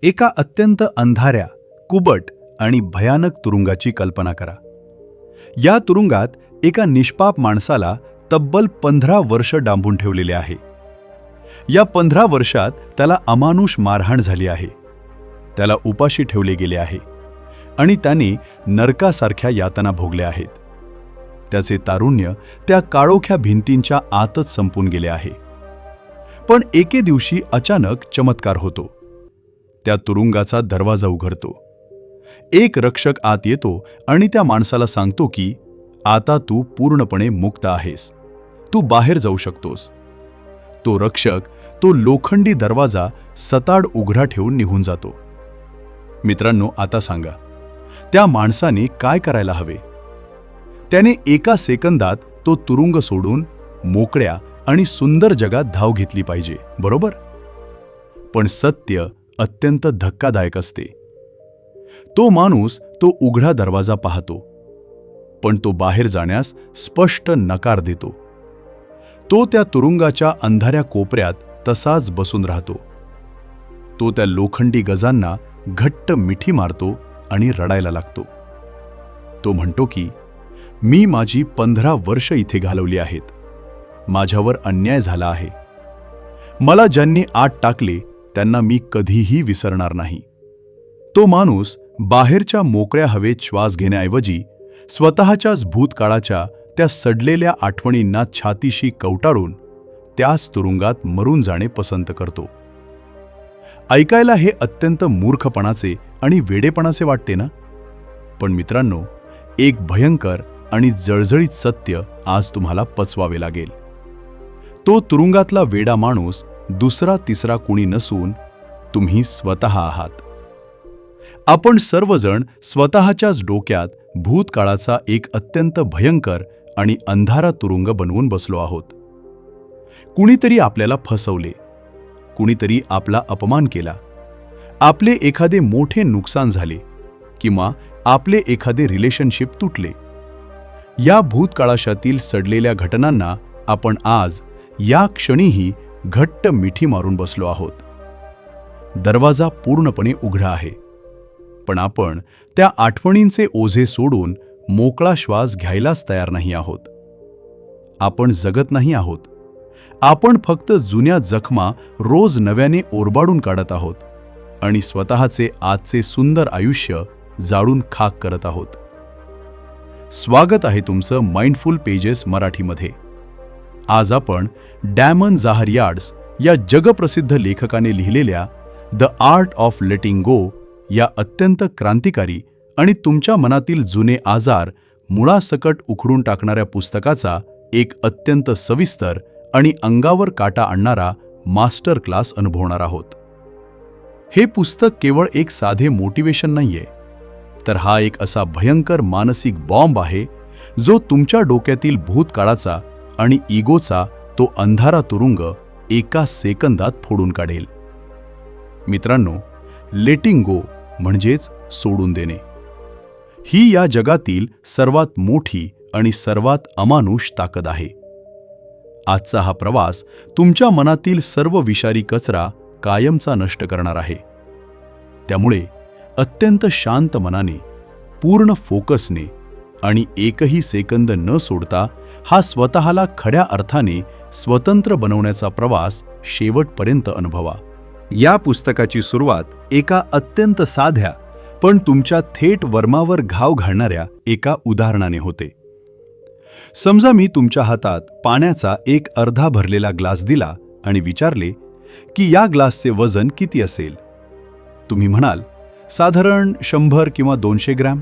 एका अत्यंत अंधाऱ्या, कुबट आणि भयानक तुरुंगाची कल्पना करा. या तुरुंगात एका निष्पाप माणसाला तब्बल 15 वर्ष डांबून ठेवलेले आहे. या 15 वर्षात त्याला अमानुष मारहाण झाली आहे. त्याला उपाशी ठेवले गेले आहे आणि त्याने नरकासारख्या यातना भोगल्या आहेत. त्याचे तारुण्य त्या काळोख्या भिंतींच्या आतच संपून गेले आहे. पण एके दिवशी अचानक चमत्कार होतो. त्या तुरुंगाचा दरवाजा उघडतो. एक रक्षक आत येतो आणि त्या माणसाला सांगतो की आता तू पूर्णपणे मुक्त आहेस. तू बाहेर जाऊ शकतोस. तो रक्षक तो लोखंडी दरवाजा सताड उघडा ठेवून निघून जातो. मित्रांनो, आता सांगा, त्या माणसाने काय करायला हवे? त्याने एका सेकंदात तो तुरुंग सोडून मोकळ्या आणि सुंदर जगात धाव घेतली पाहिजे, बरोबर? पण सत्य अत्यंत धक्कादायक असते. तो माणूस तो उघडा दरवाजा पाहतो, पण तो बाहेर जाण्यास स्पष्ट नकार देतो. तो त्या तुरुंगाच्या अंधाऱ्या कोपऱ्यात तसाच बसून राहतो. तो त्या लोखंडी गजांना घट्ट मिठी मारतो आणि रडायला लागतो. तो म्हणतो की मी माझी 15 वर्ष इथे घालवली आहेत. माझ्यावर अन्याय झाला आहे. मला ज्यांनी आत टाकले त्यांना मी कधीही विसरणार नाही. तो माणूस बाहेरच्या मोकळ्या हवेत श्वास घेण्याऐवजी स्वतःच्याच भूतकाळाच्या त्या सडलेल्या आठवणींना छातीशी कवटाळून त्याच तुरुंगात मरून जाणे पसंत करतो. ऐकायला हे अत्यंत मूर्खपणाचे आणि वेडेपणाचे वाटते ना? पण मित्रांनो, एक भयंकर आणि जळजळीत सत्य आज तुम्हाला पचवावे लागेल. तो तुरुंगातला वेडा माणूस दुसरा तिसरा कुणी नसून तुम्ही स्वतः आहात. आपण सर्वजण स्वतःच्याच डोक्यात भूतकाळाचा एक अत्यंत भयंकर आणि अंधारा तुरुंग बनवून बसलो आहोत. कुणीतरी आपल्याला फसवले, कुणीतरी आपला अपमान केला, आपले एखादे मोठे नुकसान झाले किंवा आपले एखादे रिलेशनशिप तुटले. या भूतकाळाशातील सडलेल्या घटनांना आपण आज या क्षणीही घट्ट मिठी मारून बसलो आहोत. दरवाजा पूर्णपणे उघडा आहे, पण आपण त्या आठवणींचे ओझे सोडून मोकळा श्वास घ्यायलाच तयार नाही आहोत. आपण जगत नाही आहोत. आपण फक्त जुन्या जखमा रोज नव्याने ओरबाडून काढत आहोत आणि स्वतःचे आजचे सुंदर आयुष्य जाळून खाक करत आहोत. स्वागत आहे तुमचं माइंडफुल पेजेस मराठीमध्ये. आज आपण डॅमन झाहरियार्ड्स या जगप्रसिद्ध लेखकाने लिहिलेल्या द आर्ट ऑफ लेटिंग गो या अत्यंत क्रांतिकारी आणि तुमच्या मनातील जुने आजार मुळासकट उखडून टाकणाऱ्या पुस्तकाचा एक अत्यंत सविस्तर आणि अंगावर काटा आणणारा मास्टर क्लास अनुभवणार आहोत. हे पुस्तक केवळ एक साधे मोटिवेशन नाहीये, तर हा एक असा भयंकर मानसिक बॉम्ब आहे जो तुमच्या डोक्यातील भूतकाळाचा आणि इगोचा तो अंधारा तुरुंग एका सेकंदात फोडून काढेल. मित्रांनो, लेटिंग गो म्हणजेच सोडून देणे ही या जगातील सर्वात मोठी आणि सर्वात अमानुष ताकद आहे. आजचा हा प्रवास तुमच्या मनातील सर्व विषारी कचरा कायमचा नष्ट करणार आहे. त्यामुळे अत्यंत शांत मनाने, पूर्ण फोकसने आणि एकही सेकंद न सोडता हा स्वतःला खऱ्या अर्थाने स्वतंत्र बनवण्याचा प्रवास शेवटपर्यंत अनुभवा. या पुस्तकाची सुरुवात एका अत्यंत साध्या पण तुमच्या थेट वर्मावर घाव घालणाऱ्या एका उदाहरणाने होते. समजा मी तुमच्या हातात पाण्याचा एक अर्धा भरलेला ग्लास दिला आणि विचारले की या ग्लासचे वजन किती असेल? तुम्ही म्हणाल साधारण 100 किंवा 200 ग्रॅम.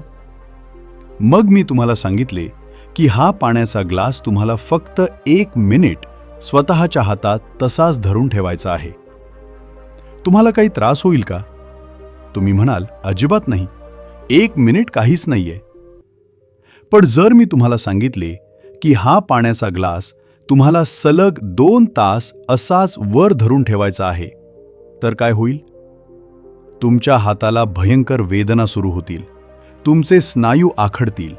मग मी तुम्हाला सांगितले की हा पाण्याचा ग्लास तुम्हाला फक्त 1 मिनिट स्वतःच्या हातात तसाच धरून ठेवायचा आहे. तुम्हाला काही त्रास होईल का? तुम्ही म्हणाल अजिबात नाही, 1 मिनिट काहीच नाहीये. पण जर मी तुम्हाला सांगितले की हा पाण्याचा ग्लास तुम्हाला सलग 2 तास असाच वर धरून ठेवायचा आहे, तर काय होईल? तुमच्या हाताला भयंकर वेदना सुरू होतील, तुमचे स्नायू आखडतील.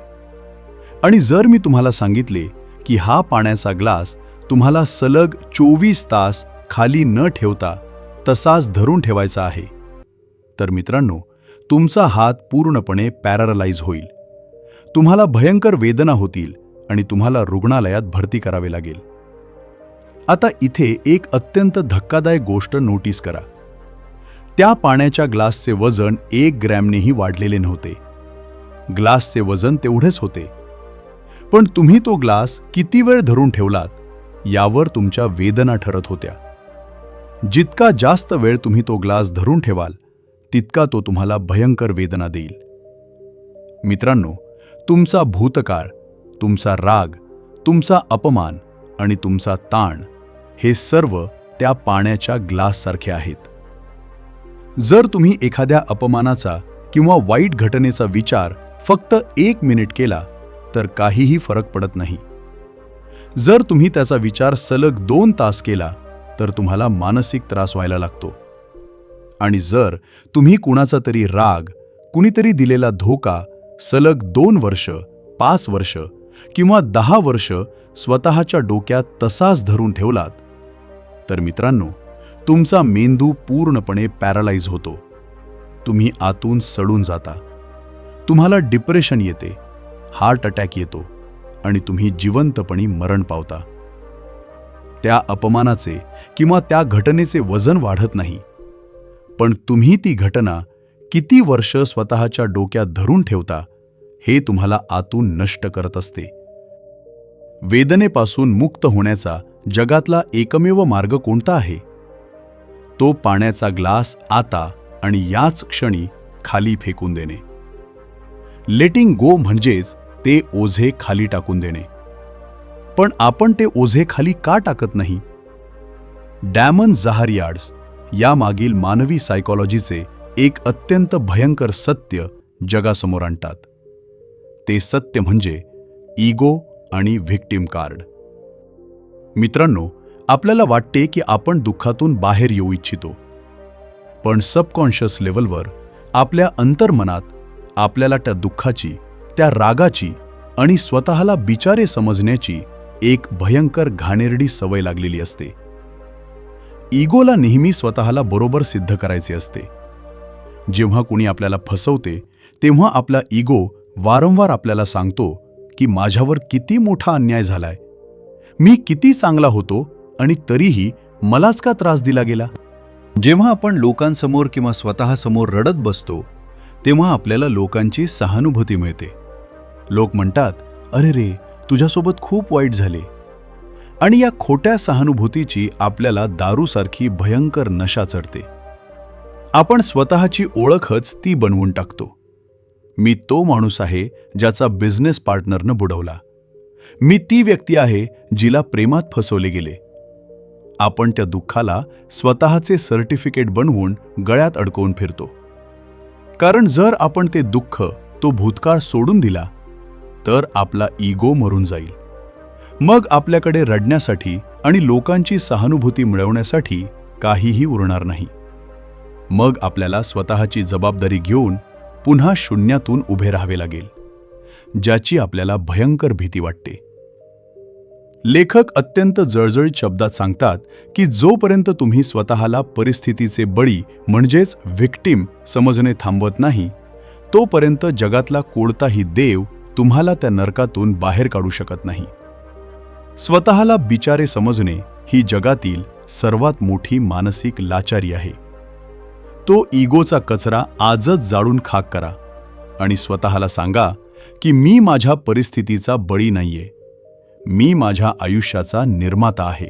आणि जर मी तुम्हाला सांगितले की हा पाण्याचा ग्लास तुम्हाला सलग 24 तास खाली न ठेवता तसाच धरून ठेवायचा आहे, तर मित्रांनो, तुमचा हात पूर्णपणे पॅरालाइज होईल. तुम्हाला भयंकर वेदना होतील आणि तुम्हाला रुग्णालयात भरती करावे लागेल. आता इथे एक अत्यंत धक्कादायक गोष्ट नोटीस करा. त्या पाण्याच्या ग्लासचे वजन 1 ग्रॅमनेही वाढलेले नव्हते. ग्लासचे वजन तेवढेच होते. पण तुम्ही तो ग्लास किती वेळ धरून ठेवलात यावर तुमच्या वेदना ठरत होत्या. जितका जास्त वेळ तुम्ही तो ग्लास धरून ठेवाल, तितका तो तुम्हाला भयंकर वेदना देईल. मित्रांनो, तुमचा भूतकाळ, तुमचा राग, तुमचा अपमान आणि तुमचा ताण हे सर्व त्या पाण्याच्या ग्लाससारखे आहेत. जर तुम्ही एखाद्या अपमानाचा किंवा वाईट घटनेचा विचार फक्त 1 मिनिट केला तर काहीही फरक पडत नाही. जर तुम्ही त्याचा विचार सलग 2 तास केला तर तुम्हाला मानसिक त्रास व्हायला लागतो. आणि जर तुम्ही कुणाचा तरी राग, कुणीतरी दिलेला धोका सलग 2 वर्ष, 5 वर्ष किंवा 10 वर्ष स्वतःच्या डोक्यात तसाच धरून ठेवलात, तर मित्रांनो, तुमचा मेंदू पूर्णपणे पॅरालाइज होतो. तुम्ही आतून सडून जाता. तुम्हाला डिप्रेशन येते, हार्ट अटॅक येतो आणि तुम्ही जिवंतपणी मरण पावता. त्या अपमानाचे किंवा त्या घटनेचे वजन वाढत नाही, पण तुम्ही ती घटना किती वर्ष स्वतःच्या डोक्यात धरून ठेवता हे तुम्हाला आतून नष्ट करत असते. वेदनेपासून मुक्त होण्याचा जगातला एकमेव मार्ग कोणता आहे? तो पाण्याचा ग्लास आता आणि याच क्षणी खाली फेकून देणे. लेटिंग गो म्हणजेच ते ओझे खाली टाकून देणे. पण आपण ते ओझे खाली का टाकत नाही? डॅमन झाहरियार्ड्स यामागील मानवी सायकॉलॉजीचे एक अत्यंत भयंकर सत्य जगासमोर आणतात. ते सत्य म्हणजे इगो आणि व्हिक्टिम कार्ड. मित्रांनो, आपल्याला वाटते की आपण दुःखातून बाहेर येऊ इच्छितो, पण सबकॉन्शियस लेव्हलवर आपल्या अंतर्मनात आपल्याला त्या दुःखाची, त्या रागाची आणि स्वतःला बिचारे समजण्याची एक भयंकर घाणेरडी सवय लागलेली असते. इगोला नेहमी स्वतःला बरोबर सिद्ध करायचे असते. जेव्हा कुणी आपल्याला फसवते, तेव्हा आपला इगो वारंवार आपल्याला सांगतो की माझ्यावर किती मोठा अन्याय झालाय, मी किती चांगला होतो आणि तरीही मलाच का त्रास दिला गेला. जेव्हा आपण लोकांसमोर किंवा स्वतःसमोर रडत बसतो, तेव्हा आपल्याला लोकांची सहानुभूती मिळते. लोक म्हणतात, अरे रे, तुझ्यासोबत खूप वाईट झाले. आणि या खोट्या सहानुभूतीची आपल्याला दारूसारखी भयंकर नशा चढते. आपण स्वतःची ओळखच ती बनवून टाकतो. मी तो माणूस आहे ज्याचा बिझनेस पार्टनरनं बुडवला. मी ती व्यक्ती आहे जिला प्रेमात फसवले गेले. आपण त्या दुःखाला स्वतःचे सर्टिफिकेट बनवून गळ्यात अडकवून फिरतो. कारण जर आपण ते दुःख, तो भूतकाळ सोडून दिला तर आपला इगो मरून जाईल. मग आपल्याकडे रडण्यासाठी आणि लोकांची सहानुभूती मिळवण्यासाठी काहीही उरणार नाही. मग आपल्याला स्वतःची जबाबदारी घेऊन पुन्हा शून्यातून उभे राहावे लागेल, ज्याची आपल्याला भयंकर भीती वाटते. लेखक अत्यंत जळजळीत शब्दात सांगतात की जोपर्यंत तुम्ही स्वतःला परिस्थितीचे बळी म्हणजेच व्हिक्टिम समजणे थांबवत नाही, तोपर्यंत जगातला कोणताही देव तुम्हाला त्या नरकातून बाहेर काढू शकत नाही. स्वतःला बिचारे समजणे ही जगातील सर्वात मोठी मानसिक लाचारी आहे. तो इगोचा कचरा आजच जाळून खाक करा आणि स्वतःला सांगा की मी माझ्या परिस्थितीचा बळी नाहीये, मी माझ्या आयुष्याचा निर्माता आहे.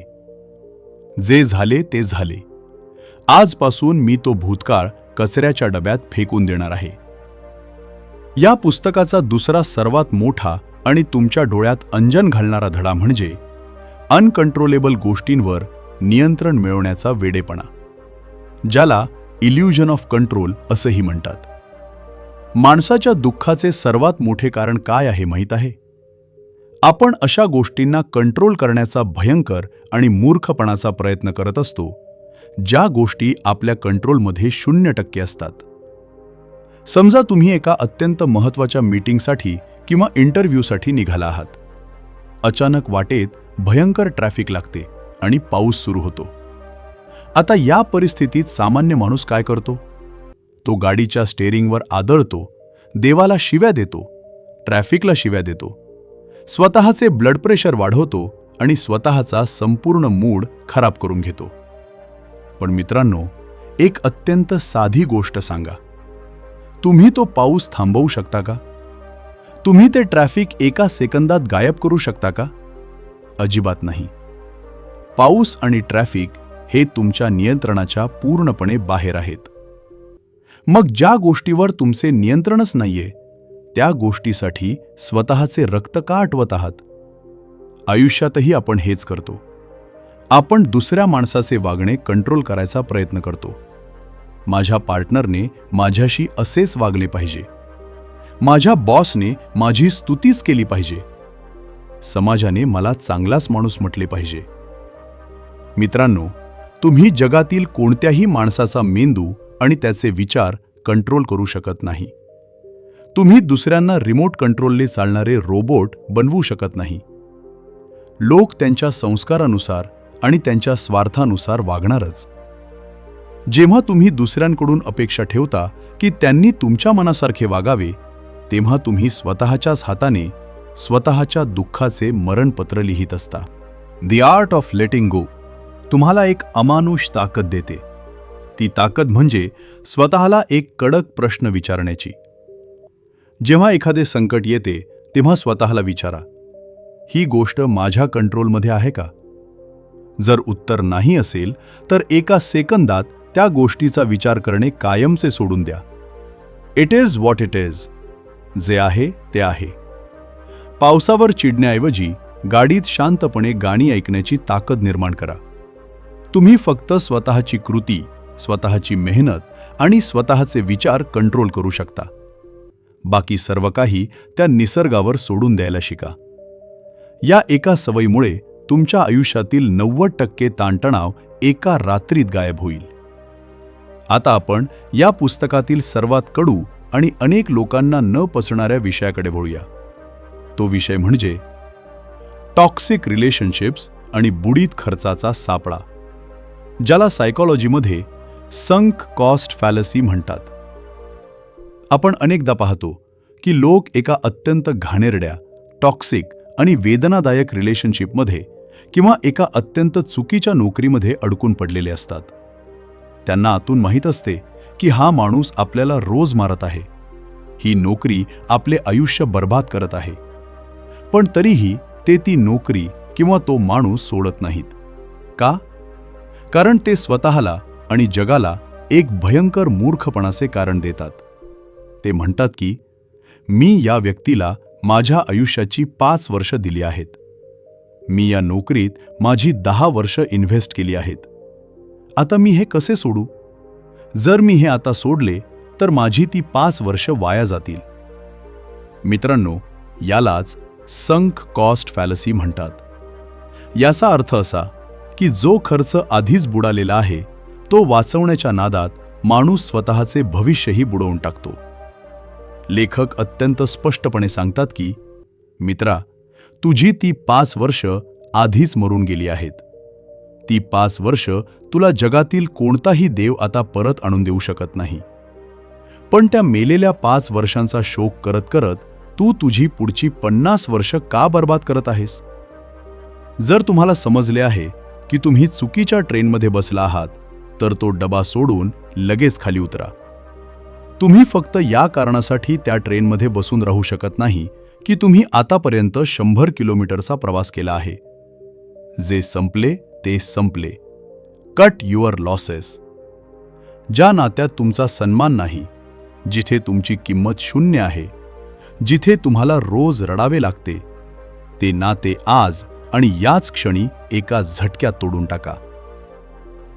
जे झाले ते झाले. आजपासून मी तो भूतकाळ कचऱ्याच्या डब्यात फेकून देणार आहे. या पुस्तकाचा दुसरा सर्वात मोठा आणि तुमच्या डोळ्यात अंजन घालणारा धडा म्हणजे अनकंट्रोलेबल गोष्टींवर नियंत्रण मिळवण्याचा वेडेपणा, ज्याला इल्युजन ऑफ कंट्रोल असंही म्हणतात. माणसाच्या दुःखाचे सर्वात मोठे कारण काय आहे माहीत आहे? आपण अशा गोष्टींना कंट्रोल करण्याचा भयंकर आणि मूर्खपणाचा प्रयत्न करत असतो, ज्या गोष्टी आपल्या कंट्रोलमध्ये 0% असतात. समजा तुम्ही एका अत्यंत महत्त्वाच्या मीटिंगसाठी किंवा इंटरव्ह्यूसाठी निघाला आहात. अचानक वाटेत भयंकर ट्रॅफिक लागते आणि पाऊस सुरू होतो. आता या परिस्थितीत सामान्य माणूस काय करतो? तो गाडीच्या स्टेअरिंगवर आदळतो, देवाला शिव्या देतो, ट्रॅफिकला शिव्या देतो, स्वतःचे ब्लड प्रेशर वाढवतो आणि स्वतःचा संपूर्ण मूड खराब करून घेतो. पण मित्रांनो, एक अत्यंत साधी गोष्ट सांगा. तुम्ही तो पाऊस थांबवू शकता का? तुम्ही ते ट्रॅफिक एका सेकंदात गायब करू शकता का? अजिबात नाही. पाऊस आणि ट्रॅफिक हे तुमच्या नियंत्रणाच्या पूर्णपणे बाहेर आहेत. मग ज्या गोष्टीवर तुमचे नियंत्रणच नाहीये, त्या गोष्टीसाठी स्वतःचे रक्त का आटवत आहात? आयुष्यातही आपण हेच करतो. आपण दुसऱ्या माणसाचे वागणे कंट्रोल करायचा प्रयत्न करतो. माझ्या पार्टनरने माझ्याशी असेच वागले पाहिजे, माझ्या बॉसने माझी स्तुतीच केली पाहिजे, समाजाने मला चांगलाच माणूस म्हटले पाहिजे. मित्रांनो, तुम्ही जगातील कोणत्याही माणसाचा मेंदू आणि त्याचे विचार कंट्रोल करू शकत नाही. तुम्ही दुसऱ्यांना रिमोट कंट्रोलने चालणारे रोबोट बनवू शकत नाही. लोक त्यांच्या संस्कारानुसार आणि त्यांच्या स्वार्थानुसार वागणारच. जेव्हा तुम्ही दुसऱ्यांकडून अपेक्षा ठेवता की त्यांनी तुमच्या मनासारखे वागावे, तेव्हा तुम्ही स्वतःच्याच हाताने स्वतःच्या दुःखाचे मरणपत्र लिहित असता. द आर्ट ऑफ लेटिंग गो तुम्हाला एक अमानुष ताकद देते. ती ताकद म्हणजे स्वतःला एक कडक प्रश्न विचारण्याची. जेव्हा एखादे संकट येते तेव्हा स्वतःला विचारा, ही गोष्ट माझ्या कंट्रोलमध्ये आहे का? जर उत्तर नाही असेल तर एका सेकंदात त्या गोष्टीचा विचार करणे कायमचे सोडून द्या. It is what it is. जे आहे ते आहे. पावसावर चिडण्याऐवजी गाडीत शांतपणे गाणी ऐकण्याची ताकद निर्माण करा. तुम्ही फक्त स्वतःची कृती, स्वतःची मेहनत आणि स्वतःचे विचार कंट्रोल करू शकता. बाकी सर्व काही त्या निसर्गावर सोडून द्यायला शिका. या एका सवयीमुळे तुमच्या आयुष्यातील 90% ताणतणाव एका रात्रीत गायब होईल. आता आपण या पुस्तकातील सर्वात कडू आणि अनेक लोकांना न पचणाऱ्या विषयाकडे वळूया. तो विषय म्हणजे टॉक्सिक रिलेशनशिप्स आणि बुडीत खर्चाचा सापळा, ज्याला सायकॉलॉजीमध्ये संक कॉस्ट फॅलसी म्हणतात. आपण अनेकदा पाहतो की लोक एका अत्यंत घाणेरड्या, टॉक्सिक आणि वेदनादायक रिलेशनशिपमध्ये किंवा एका अत्यंत चुकीच्या नोकरीमध्ये अडकून पडलेले असतात. त्यांना आतून माहीत असते की हा माणूस आपल्याला रोज मारत आहे, ही नोकरी आपले आयुष्य बर्बाद करत आहे, पण तरीही ते ती नोकरी किंवा तो माणूस सोडत नाहीत. का? कारण ते स्वतःला आणि जगाला एक भयंकर मूर्खपणाचे कारण देतात. ते म्हणतात की मी या व्यक्तीला माझ्या आयुष्याची 5 वर्ष दिली आहेत. मी या नोकरीत माझी 10 वर्ष इन्व्हेस्ट केली आहेत. आता मी हे कसे सोडू? जर मी हे आता सोडले तर माझी ती 5 वर्ष वाया जातील. मित्रांनो, यालाच संक कॉस्ट फॅलसी म्हणतात. याचा अर्थ असा की जो खर्च आधीच बुडालेला आहे तो वाचवण्याच्या नादात माणूस स्वतःचे भविष्यही बुडवून टाकतो. लेखक अत्यंत स्पष्टपणे सांगतात की मित्रा, तुझी ती 5 वर्ष आधीच मरून गेली आहेत. ती 5 वर्ष तुला जगातील कोणताही देव आता परत आणून देऊ शकत नाही. पण त्या मेलेल्या 5 वर्षांचा शोक करत करत तू तुझी पुढची 50 वर्ष का बर्बाद करत आहेस? जर तुम्हाला समजले आहे की तुम्ही चुकीच्या ट्रेनमध्ये बसला आहात, तर तो डबा सोडून लगेच खाली उतरा. तुम्ही फक्त या कारणासाठी त्या ट्रेनमध्ये बसून राहू शकत नाही की तुम्ही आतापर्यंत 100 किलोमीटरचा प्रवास केला आहे. जे संपले ते संपले. Cut your losses. ज्या नात्यात तुमचा सन्मान नाही, जिथे तुमची किंमत 0 आहे, जिथे तुम्हाला रोज रडावे लागते, ते नाते आज आणि याच क्षणी एका झटक्यात तोडून टाका.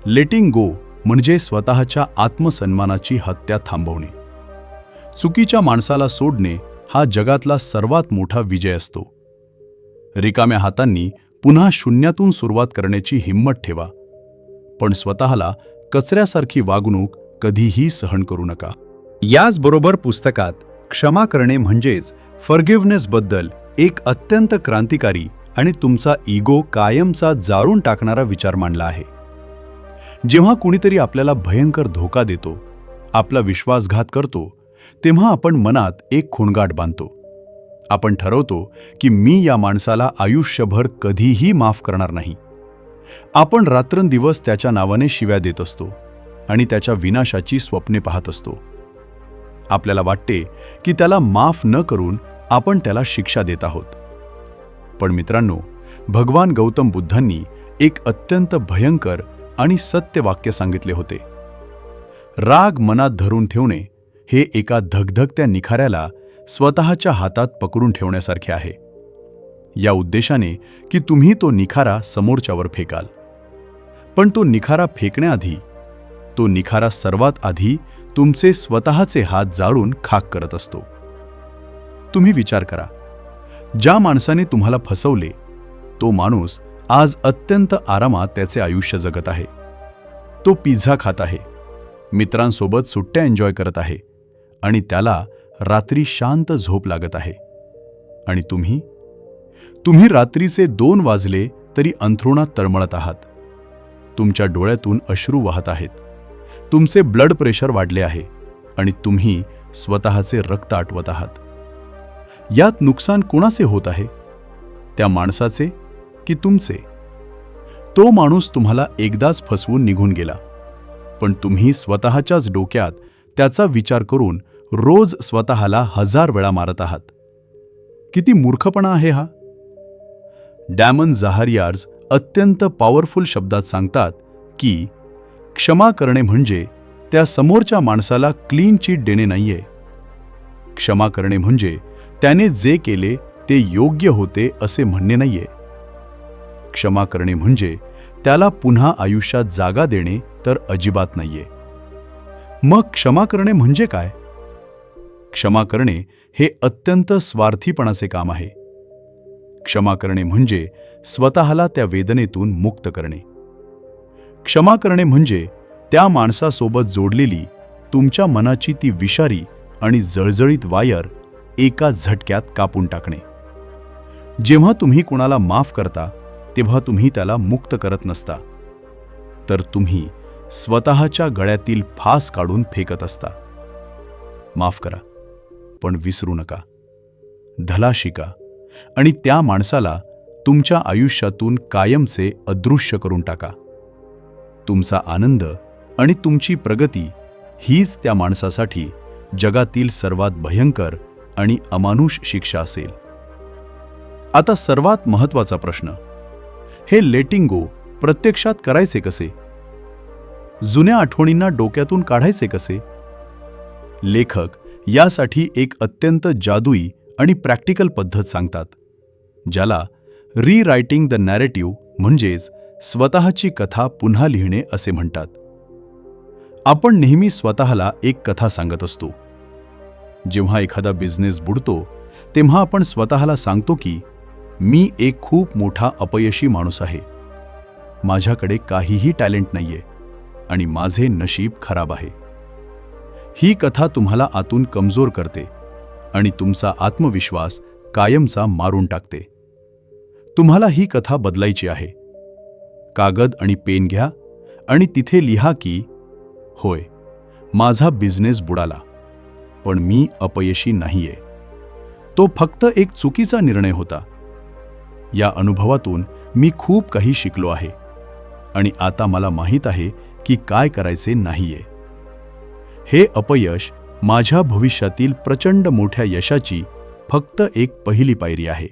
लेटिंग गो म्हणजे स्वतःच्या आत्मसन्मानाची हत्या थांबवणे. चुकीच्या माणसाला सोडणे हा जगातला सर्वात मोठा विजय असतो. रिकाम्या हातांनी पुन्हा शून्यातून सुरुवात करण्याची हिंमत ठेवा, पण स्वतःला कचऱ्यासारखी वागणूक कधीही सहन करू नका. याचबरोबर पुस्तकात क्षमा करणे म्हणजेच फॉरगिव्हनेसबद्दल एक अत्यंत क्रांतिकारी आणि तुमचा इगो कायमचा जाळून टाकणारा विचार मांडला आहे. जेव्हा कुणीतरी आपल्याला भयंकर धोका देतो, आपला विश्वासघात करतो तेव्हा आपण मनात एक खूणगाठ बांधतो. आपण ठरवतो की मी या माणसाला आयुष्यभर कधीही माफ करणार नाही. आपण रात्रंदिवस त्याच्या नावाने शिव्या देत असतो आणि त्याच्या विनाशाची स्वप्ने पाहत असतो. आपल्याला वाटते की त्याला माफ न करून आपण त्याला शिक्षा देत आहोत. पण मित्रांनो, भगवान गौतम बुद्धांनी एक अत्यंत भयंकर आणि सत्य वाक्य सांगितले होते. राग मनात धरून ठेवणे हे एका धगधगत्या निखाऱ्याला स्वतःच्या हातात पकडून ठेवण्यासारखे आहे. या उद्देशाने की तुम्ही तो निखारा समोरच्यावर फेकाल. पण तो निखारा फेकण्याआधी, तो निखारा सर्वात आधी तुमचे स्वतःचे हात जाळून खाक करत असतो. तुम्ही विचार करा, ज्या माणसाने तुम्हाला फसवले तो माणूस आज अत्यंत आरामात त्याचे आयुष्य जगत आहे. तो पिझ्झा खात आहे, मित्रांसोबत सुट्ट्या एन्जॉय करत आहे आणि त्याला रात्री शांत झोप लागत आहे. आणि तुम्ही रात्रीचे 2 वाजले तरी अंथरुणात तळमळत आहात. तुमच्या डोळ्यातून अश्रू वाहत आहेत. तुमचे ब्लड प्रेशर वाढले आहे आणि तुम्ही स्वतःचे रक्त आटवत आहात. यात नुकसान कोणाचे होत आहे? त्या माणसाचे की तुमचे? तो माणूस तुम्हाला एकदाच फसवून निघून गेला, पण तुम्ही स्वतःच्याच डोक्यात त्याचा विचार करून रोज स्वतःला 1000 वेळा मारत आहात. किती मूर्खपणा आहे हा! डॅमन झाहरियार्ज अत्यंत पॉवरफुल शब्दात सांगतात की क्षमा करणे म्हणजे त्या समोरच्या माणसाला क्लीन चिट देणे नाहीये. क्षमा करणे म्हणजे त्याने जे केले ते योग्य होते असे म्हणणे नाहीये. क्षमा करणे म्हणजे त्याला पुन्हा आयुष्यात जागा देणे तर अजिबात नाहीये. मग क्षमा करणे म्हणजे काय? क्षमा करणे हे अत्यंत स्वार्थीपणाचे काम आहे. क्षमा करणे म्हणजे स्वतःला त्या वेदनेतून मुक्त करणे. क्षमा करणे म्हणजे त्या माणसासोबत जोडलेली तुमच्या मनाची ती विषारी आणि जळजळीत वायर एका झटक्यात कापून टाकणे. जेव्हा तुम्ही कुणाला माफ करता तेव्हा तुम्ही त्याला मुक्त करत नसता, तर तुम्ही स्वतःच्या गळ्यातील फास काढून फेकत असता. माफ करा, पण विसरू नका. धला शिका आणि त्या माणसाला तुमच्या आयुष्यातून कायमचे अदृश्य करून टाका. तुमचा आनंद आणि तुमची प्रगती हीच त्या माणसासाठी जगातील सर्वात भयंकर आणि अमानुष शिक्षा असेल. आता सर्वात महत्त्वाचा प्रश्न, हे लेटिंग गो प्रत्यक्षात करायचे कसे? जुन्या आठवणींना डोक्यातून काढायचे कसे? लेखक यासाठी एक अत्यंत जादुई आणि प्रॅक्टिकल पद्धत सांगतात, ज्याला रीरायटिंग द नॅरेटिव्ह म्हणजेच स्वतःची कथा पुन्हा लिहिणे असे म्हणतात. आपण नेहमी स्वतःला एक कथा सांगत असतो. जेव्हा एखादा बिझनेस बुडतो तेव्हा आपण स्वतःला सांगतो की मी एक खूप मोठा अपयशी माणूस आहे, माझ्याकडे काहीही टॅलेंट नाहीये आणि माझे नशीब खराब आहे. ही कथा तुम्हाला आतून कमजोर करते आणि तुमचा आत्मविश्वास कायमचा मारून टाकते. तुम्हाला ही कथा बदलायची आहे. कागद आणि पेन घ्या आणि तिथे लिहा की होय, माझा बिझनेस बुडाला, पण मी अपयशी नाहीये. तो फक्त एक चुकीचा निर्णय होता. या अनुभवातून मी खूप काही शिकलो आहे आणि आता मला माहीत आहे की काय करायचे नाहीये. हे अपयश माझ्या भविष्यातील प्रचंड मोठ्या यशाची फक्त एक पहिली पायरी आहे.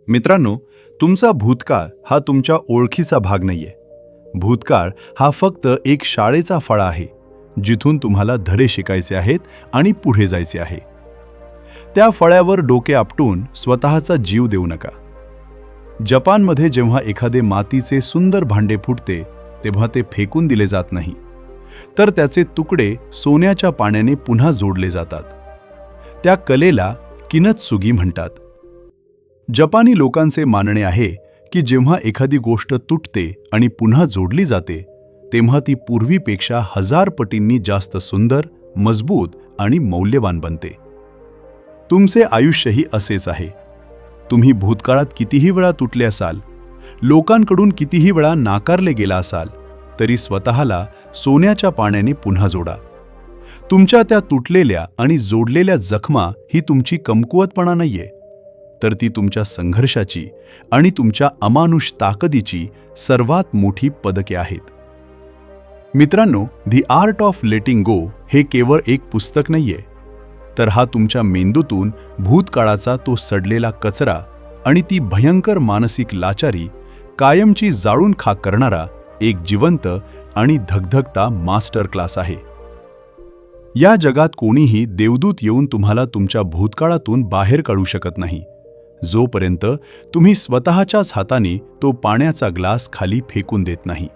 मित्रांनो, तुमचा भूतकाळ हा तुमच्या ओळखीचा भाग नाहीये. भूतकाळ हा फक्त एक शाळेचा फळा आहे, जिथून तुम्हाला धडे शिकायचे आहेत आणि पुढे जायचे आहे. त्या फळ्यावर डोके आपटून स्वतःचा जीव देऊ नका. जपानमध्ये जेव्हा एखादे मातीचे सुंदर भांडे फुटते तेव्हा ते फेकून दिले जात नाही, तर त्याचे तुकडे सोन्याच्या पाण्याने पुन्हा जोडले जातात. त्या कलेला किनत्सुगी म्हणतात. जपानी लोकांचे मानणे आहे की जेव्हा एखादी गोष्ट तुटते आणि पुन्हा जोडली जाते तेव्हा ती पूर्वीपेक्षा 1000 पटींनी जास्त सुंदर, मजबूत आणि मौल्यवान बनते. तुमचे आयुष्यही असेच आहे. तुम्ही भूतकाळात कितीही वेळा तुटले असाल, लोकांकडून कितीही वेळा नाकारले गेला असाल, तरी स्वतःला सोन्याच्या पाण्याने पुन्हा जोडा. तुमच्या त्या तुटलेल्या आणि जोडलेल्या जखमा ही तुमची कमकुवतपणा नाहीये, तर ती तुमच्या संघर्षाची आणि तुमच्या अमानुष ताकदीची सर्वात मोठी पदके आहेत. मित्रांनो, द आर्ट ऑफ लेटिंग गो हे केवळ एक पुस्तक नाहीये, तर हा तुमच्या मेंदूतून भूतकाळाचा तो सडलेला कचरा आणि ती भयंकर मानसिक लाचारी कायमची जाळून खाक करणारा एक जिवंत आणि धगधगता मास्टर क्लास आहे. या जगात कोणीही देवदूत येऊन तुम्हाला तुमच्या भूतकाळातून बाहेर काढू शकत नाही, जोपर्यंत तुम्ही स्वतःच्याच हाताने तो पाण्याचा ग्लास खाली फेकून देत नाही.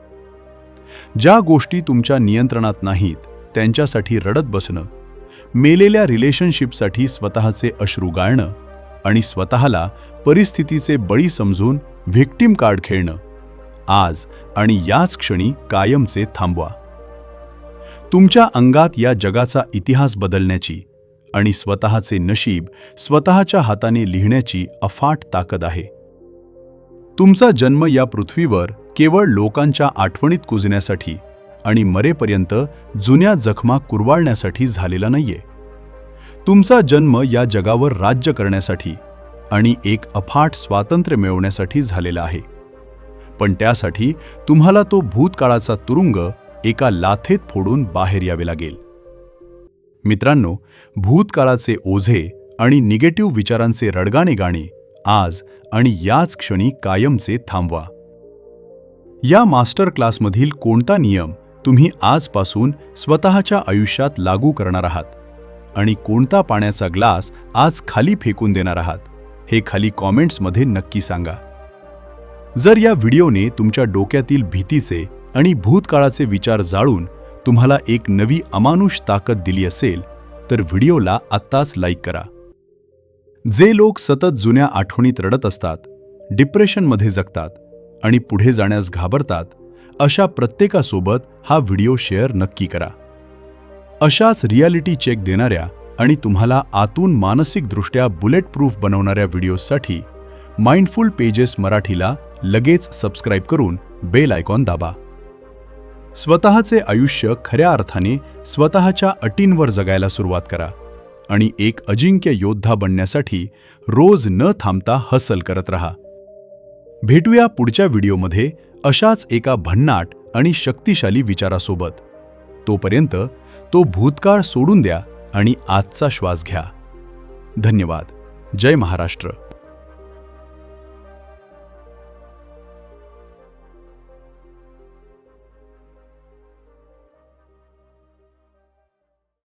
ज्या गोष्टी तुमच्या नियंत्रणात नाहीत त्यांच्यासाठी रडत बसणं, मेलेल्या रिलेशनशिपसाठी स्वतःचे अश्रू गाळणं आणि स्वतःला परिस्थितीचे बळी समजून व्हिक्टिम कार्ड खेळणं, आज आणि याच क्षणी कायमचे थांबवा. तुमच्या अंगात या जगाचा इतिहास बदलण्याची आणि स्वतःचे नशीब स्वतःच्या हाताने लिहिण्याची अफाट ताकद आहे. तुमचा जन्म या पृथ्वीवर केवळ लोकांच्या आठवणीत कुजण्यासाठी आणि मरेपर्यंत जुन्या जखमा कुरवाळण्यासाठी झालेला नाहीये. तुमचा जन्म या जगावर राज्य करण्यासाठी आणि एक अफाट स्वातंत्र्य मिळवण्यासाठी झालेला आहे. पण त्यासाठी तुम्हाला तो भूतकाळाचा तुरुंग एका लाथेत फोडून बाहेर यावे लागेल. मित्रांनो, भूतकाळाचे ओझे आणि निगेटिव्ह विचारांचे रडगाणे गाणे आज आणि याच क्षणी कायमचे थांबवा. या मास्टर क्लासमधील कोणता नियम तुम्ही आजपासून स्वतःच्या आयुष्यात लागू करणार आहात आणि कोणता पाण्याचा ग्लास आज खाली फेकून देणार आहात, हे खाली कॉमेंट्समध्ये नक्की सांगा. जर या व्हिडिओने तुमच्या डोक्यातील भीतीचे आणि भूतकाळाचे विचार जाळून तुम्हाला एक नवी अमानुष ताकद दिली असेल, तर व्हिडिओला आत्ताच लाईक करा. जे लोक सतत जुन्या आठवणीत रडत असतात, डिप्रेशनमध्ये जगतात आणि पुढे जाण्यास घाबरतात, अशा प्रत्येकासोबत हा व्हिडिओ शेअर नक्की करा. अशाच रियालिटी चेक देणाऱ्या आणि तुम्हाला आतून मानसिकदृष्ट्या बुलेट प्रूफ बनवणाऱ्या व्हिडिओजसाठी माइंडफुल पेजेस मराठीला लगेच सबस्क्राईब करून बेल आयकॉन दाबा. स्वतःचे आयुष्य खऱ्या अर्थाने स्वतःच्या अटींवर जगायला सुरुवात करा आणि एक अजिंक्य योद्धा बनण्यासाठी रोज न थांबता हसल करत रहा. भेटूया पुढच्या व्हिडिओमध्ये अशाच एका भन्नाट आणि शक्तिशाली विचारासोबत. तोपर्यंत तो भूतकाळ सोडून द्या आणि आजचा श्वास घ्या. धन्यवाद. जय महाराष्ट्र.